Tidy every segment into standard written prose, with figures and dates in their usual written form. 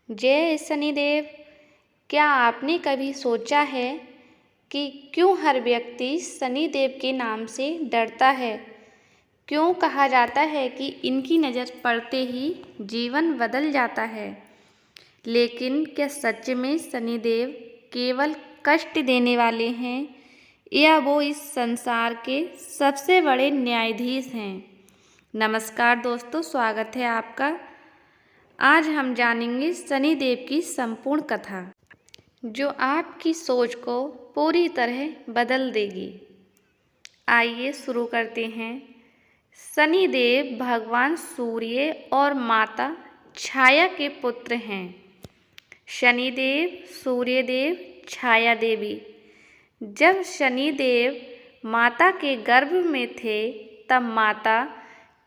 जय शनिदेव। क्या आपने कभी सोचा है कि क्यों हर व्यक्ति शनिदेव के नाम से डरता है? क्यों कहा जाता है कि इनकी नज़र पड़ते ही जीवन बदल जाता है? लेकिन क्या सच में शनिदेव केवल कष्ट देने वाले हैं या वो इस संसार के सबसे बड़े न्यायाधीश हैं? नमस्कार दोस्तों, स्वागत है आपका। आज हम जानेंगे शनिदेव की संपूर्ण कथा, जो आपकी सोच को पूरी तरह बदल देगी। आइए शुरू करते हैं। शनिदेव भगवान सूर्य और माता छाया के पुत्र हैं। शनिदेव, सूर्यदेव, छाया देवी। जब शनिदेव माता के गर्भ में थे, तब माता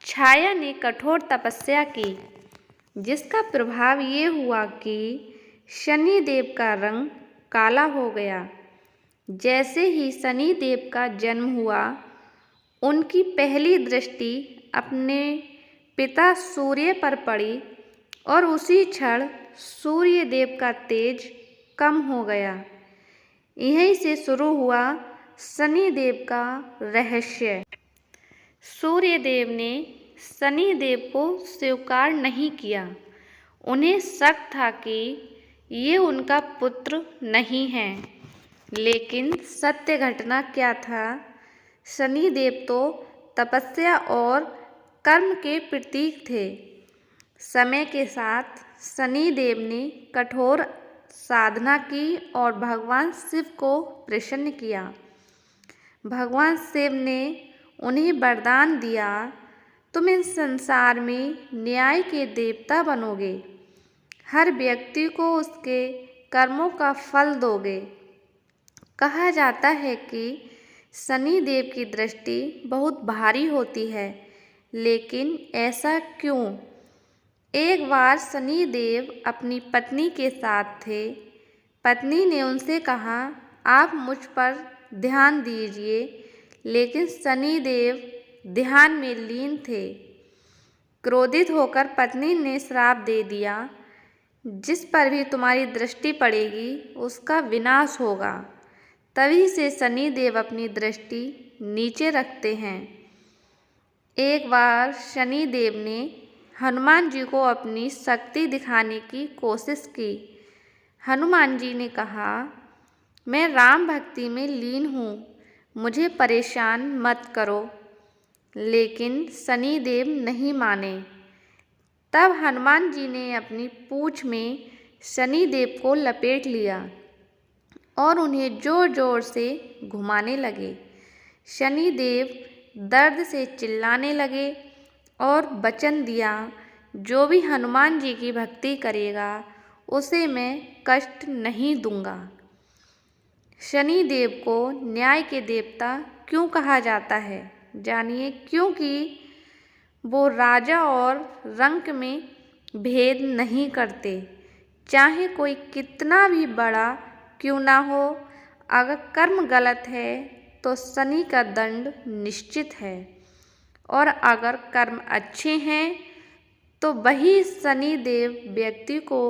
छाया ने कठोर तपस्या की, जिसका प्रभाव ये हुआ कि शनिदेव का रंग काला हो गया। जैसे ही शनिदेव का जन्म हुआ, उनकी पहली दृष्टि अपने पिता सूर्य पर पड़ी और उसी क्षण सूर्यदेव का तेज कम हो गया। यहीं से शुरू हुआ शनिदेव का रहस्य। सूर्यदेव ने शनिदेव को स्वीकार नहीं किया। उन्हें शक था कि ये उनका पुत्र नहीं है। लेकिन सत्य घटना क्या था? शनिदेव तो तपस्या और कर्म के प्रतीक थे। समय के साथ शनिदेव ने कठोर साधना की और भगवान शिव को प्रसन्न किया। भगवान शिव ने उन्हें वरदान दिया, तुम इस संसार में न्याय के देवता बनोगे, हर व्यक्ति को उसके कर्मों का फल दोगे। कहा जाता है कि शनिदेव की दृष्टि बहुत भारी होती है, लेकिन ऐसा क्यों? एक बार शनिदेव अपनी पत्नी के साथ थे। पत्नी ने उनसे कहा, आप मुझ पर ध्यान दीजिए, लेकिन शनिदेव ध्यान में लीन थे। क्रोधित होकर पत्नी ने श्राप दे दिया, जिस पर भी तुम्हारी दृष्टि पड़ेगी उसका विनाश होगा। तभी से शनिदेव अपनी दृष्टि नीचे रखते हैं। एक बार शनिदेव ने हनुमान जी को अपनी शक्ति दिखाने की कोशिश की। हनुमान जी ने कहा, मैं राम भक्ति में लीन हूँ, मुझे परेशान मत करो। लेकिन शनिदेव नहीं माने। तब हनुमान जी ने अपनी पूंछ में शनिदेव को लपेट लिया और उन्हें जोर जोर से घुमाने लगे। शनिदेव दर्द से चिल्लाने लगे और वचन दिया, जो भी हनुमान जी की भक्ति करेगा उसे मैं कष्ट नहीं दूंगा। शनिदेव को न्याय के देवता क्यों कहा जाता है? जानिए, क्योंकि वो राजा और रंक में भेद नहीं करते। चाहे कोई कितना भी बड़ा क्यों ना हो, अगर कर्म गलत है तो शनि का दंड निश्चित है, और अगर कर्म अच्छे हैं तो वही शनिदेव व्यक्ति को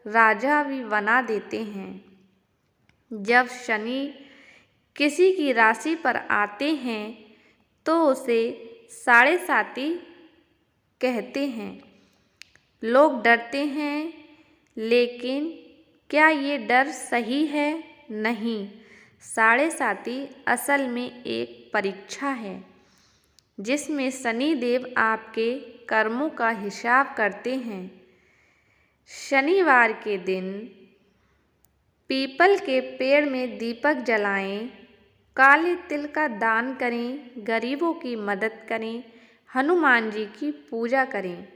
राजा भी बना देते हैं। जब शनि किसी की राशि पर आते हैं तो उसे साढ़े साती कहते हैं। लोग डरते हैं, लेकिन क्या ये डर सही है? नहीं, साढ़े साती असल में एक परीक्षा है, जिसमें शनिदेव आपके कर्मों का हिसाब करते हैं। शनिवार के दिन पीपल के पेड़ में दीपक जलाएं, काले तिल का दान करें, गरीबों की मदद करें, हनुमान जी की पूजा करें।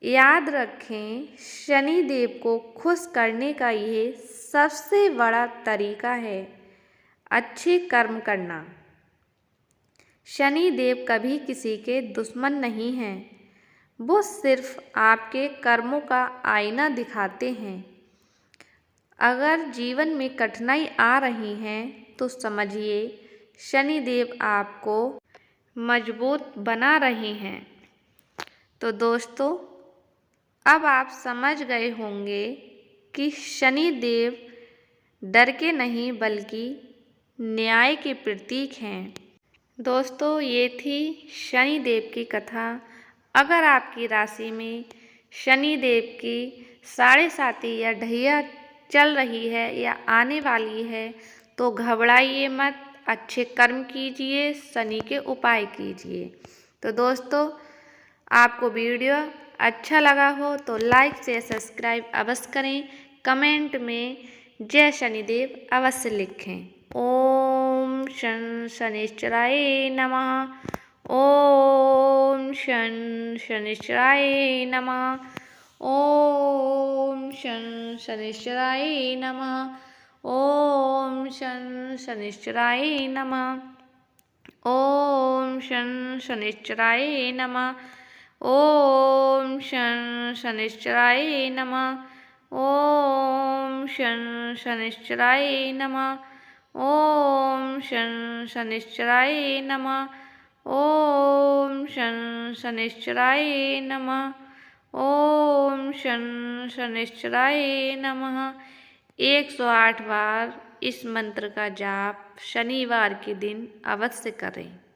याद रखें, शनिदेव को खुश करने का यह सबसे बड़ा तरीका है, अच्छे कर्म करना। शनिदेव कभी किसी के दुश्मन नहीं हैं, वो सिर्फ आपके कर्मों का आईना दिखाते हैं। अगर जीवन में कठिनाई आ रही है तो समझिए शनिदेव आपको मजबूत बना रहे हैं। तो दोस्तों, अब आप समझ गए होंगे कि शनिदेव डर के नहीं बल्कि न्याय के प्रतीक हैं। दोस्तों, ये थी शनिदेव की कथा। अगर आपकी राशि में शनिदेव की 7.5 या ढैया चल रही है या आने वाली है तो घबराइए मत, अच्छे कर्म कीजिए, शनि के उपाय कीजिए। तो दोस्तों, आपको वीडियो अच्छा लगा हो तो लाइक से सब्सक्राइब अवश्य करें। कमेंट में जय शनिदेव अवश्य लिखें। ओम शनिश्चराय नमः। ओम शनिश्चराय नमः। ओम शनिश्चराय नमः। ओम शनिश्चराय नमः। ओम शनिश्चराय नमः। ओम शनिश्चराय नमः। ओम शनिश्चराय नमः। ओम शनिश्चराय नमः। ओम शनिश्चराय नमः। ओम शनिश्चराय नमः। 108 बार इस मंत्र का जाप शनिवार के दिन अवश्य करें।